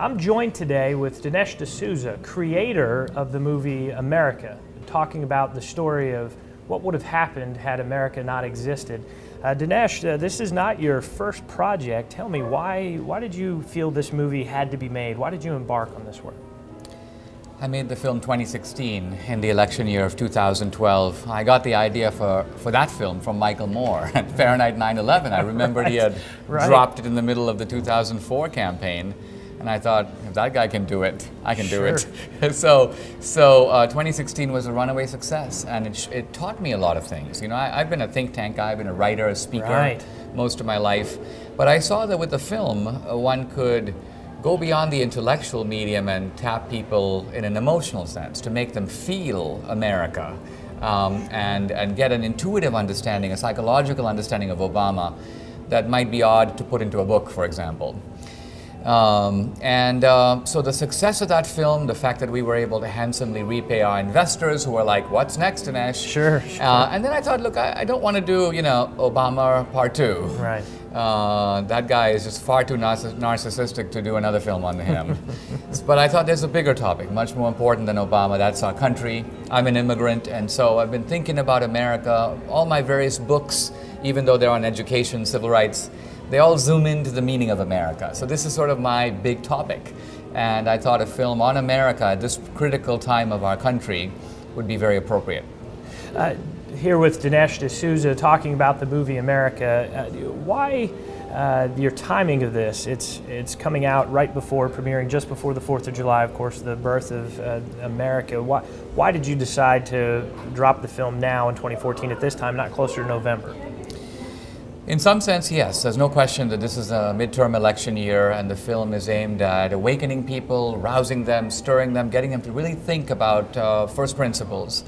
I'm joined today with Dinesh D'Souza, creator of the movie America, talking about the story of what would have happened had America not existed. Dinesh, this is not your first project. Tell me, why did you feel this movie had to be made? Why did you embark on this work? I made the film 2016 in the election year of 2012. I got the idea for that film from Michael Moore at Fahrenheit 9/11. I remembered he had dropped it in the middle of the 2004 campaign. And I thought, if that guy can do it, I can do it. So 2016 was a runaway success, and it taught me a lot of things. You know, I've been a think tank guy, I've been a writer, a speaker most of my life. But I saw that with the film, one could go beyond the intellectual medium and tap people in an emotional sense to make them feel America and get an intuitive understanding, a psychological understanding of Obama that might be odd to put into a book, for example. So the success of that film, the fact that we were able to handsomely repay our investors who were like, what's next, Dinesh? Sure. And then I thought, look, I don't want to do, Obama Part 2. Right. That guy is just far too narcissistic to do another film on him. But I thought there's a bigger topic, much more important than Obama. That's our country. I'm an immigrant, and so I've been thinking about America. All my various books, even though they're on education, civil rights, they all zoom into the meaning of America. So this is sort of my big topic. And I thought a film on America at this critical time of our country would be very appropriate. Here with Dinesh D'Souza talking about the movie America. Why your timing of this? It's coming out right before, premiering just before the 4th of July, of course, the birth of America. Why did you decide to drop the film now in 2014 at this time, not closer to November? In some sense, yes. There's no question that this is a midterm election year, and the film is aimed at awakening people, rousing them, stirring them, getting them to really think about first principles.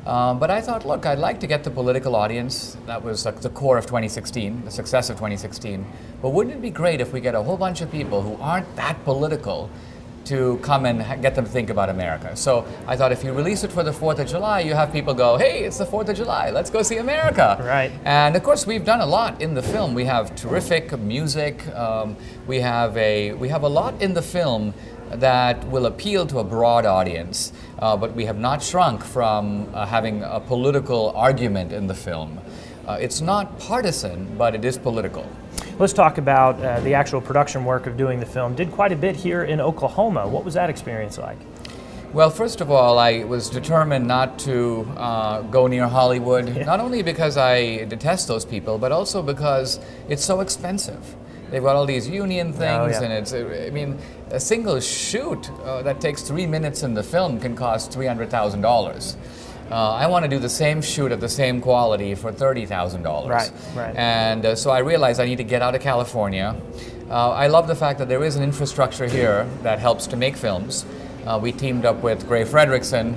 But I thought, look, I'd like to get the political audience. That was the core of 2016, the success of 2016. But wouldn't it be great if we get a whole bunch of people who aren't that political to come and get them to think about America? So I thought if you release it for the 4th of July, you have people go, hey, it's the 4th of July, let's go see America. Right. And of course, we've done a lot in the film. We have terrific music. We have a lot in the film that will appeal to a broad audience, but we have not shrunk from having a political argument in the film. It's not partisan, but it is political. Let's talk about the actual production work of doing the film. Did quite a bit here in Oklahoma. What was that experience like? Well, first of all, I was determined not to go near Hollywood, not only because I detest those people, but also because it's so expensive. They've got all these union things, and a single shoot that takes 3 minutes in the film can cost $300,000. I want to do the same shoot at the same quality for $30,000. Right. And so I realized I need to get out of California. I love the fact that there is an infrastructure here that helps to make films. We teamed up with Gray Fredrickson,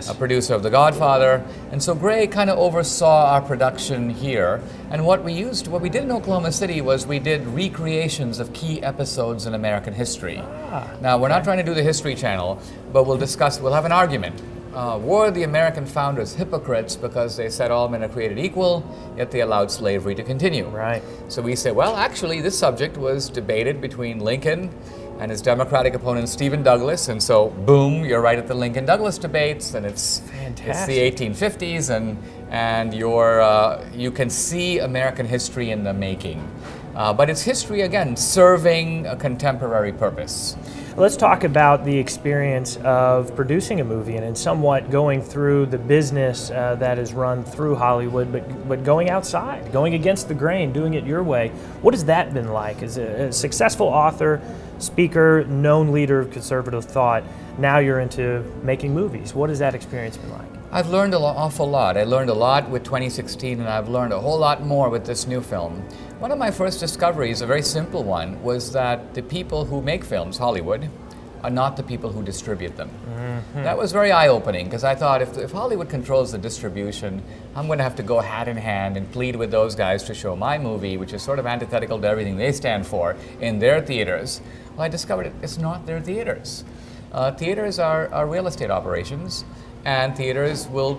a producer of The Godfather, and so Gray kind of oversaw our production here. And what we did in Oklahoma City was we did recreations of key episodes in American history. Now, we're not trying to do the History Channel, but we'll have an argument. Were the American founders hypocrites because they said all men are created equal, yet they allowed slavery to continue? Right. So we say, well, actually, this subject was debated between Lincoln and his Democratic opponent, Stephen Douglas, and so, boom, you're right at the Lincoln-Douglas debates, and it's the 1850s, and you can see American history in the making. But it's history, again, serving a contemporary purpose. Let's talk about the experience of producing a movie and somewhat going through the business that is run through Hollywood, but going outside, going against the grain, doing it your way. What has that been like? As a successful author, speaker, known leader of conservative thought, now you're into making movies. What has that experience been like? I've learned an awful lot. I learned a lot with 2016, and I've learned a whole lot more with this new film. One of my first discoveries, a very simple one, was that the people who make films, Hollywood, are not the people who distribute them. Mm-hmm. That was very eye-opening, because I thought if Hollywood controls the distribution, I'm going to have to go hand in hand and plead with those guys to show my movie, which is sort of antithetical to everything they stand for, in their theaters. Well, I discovered it's not their theaters. Theaters are real estate operations, and theaters will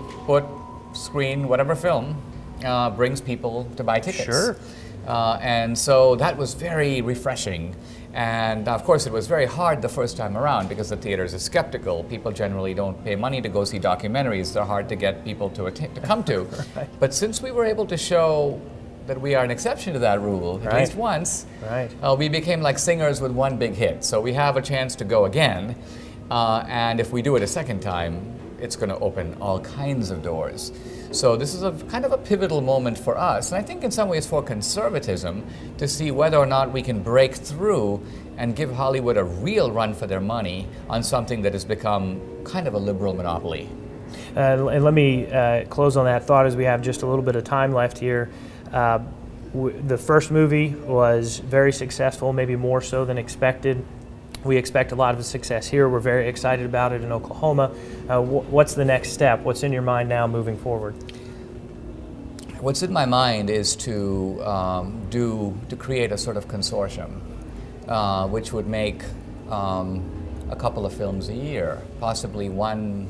screen whatever film brings people to buy tickets. Sure. And so that was very refreshing. And of course, it was very hard the first time around because the theaters are skeptical. People generally don't pay money to go see documentaries. They're hard to get people to come to. Right. But since we were able to show that we are an exception to that rule, at least once, we became like singers with one big hit. So we have a chance to go again. And if we do it a second time, it's going to open all kinds of doors. So this is a kind of a pivotal moment for us, and I think in some ways for conservatism, to see whether or not we can break through and give Hollywood a real run for their money on something that has become kind of a liberal monopoly. And let me close on that thought as we have just a little bit of time left here. The first movie was very successful, maybe more so than expected. We expect a lot of success here. We're very excited about it in Oklahoma. What's the next step? What's in your mind now moving forward? What's in my mind is to create a sort of consortium, which would make a couple of films a year, possibly one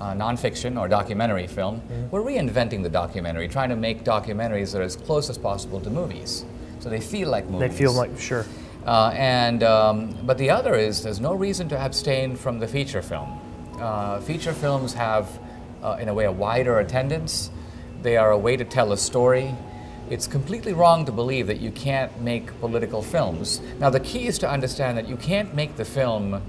nonfiction or documentary film. We're reinventing the documentary, trying to make documentaries that are as close as possible to movies, so they feel like movies. They feel like, sure. But the other is there's no reason to abstain from the feature film. Feature films have, in a way, a wider attendance. They are a way to tell a story. It's completely wrong to believe that you can't make political films. Now, the key is to understand that you can't make the film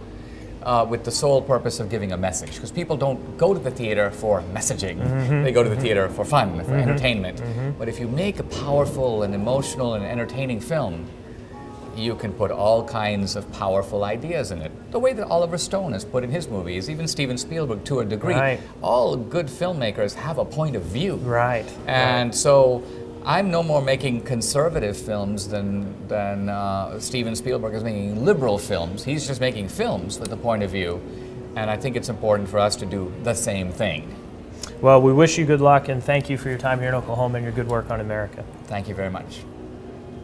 with the sole purpose of giving a message, because people don't go to the theater for messaging. They go to the theater for fun, for entertainment. But if you make a powerful and emotional and entertaining film, you can put all kinds of powerful ideas in it. The way that Oliver Stone has put in his movies, even Steven Spielberg to a degree. Right. All good filmmakers have a point of view. Right. And so I'm no more making conservative films than Steven Spielberg is making liberal films. He's just making films with a point of view. And I think it's important for us to do the same thing. Well, we wish you good luck and thank you for your time here in Oklahoma and your good work on America. Thank you very much.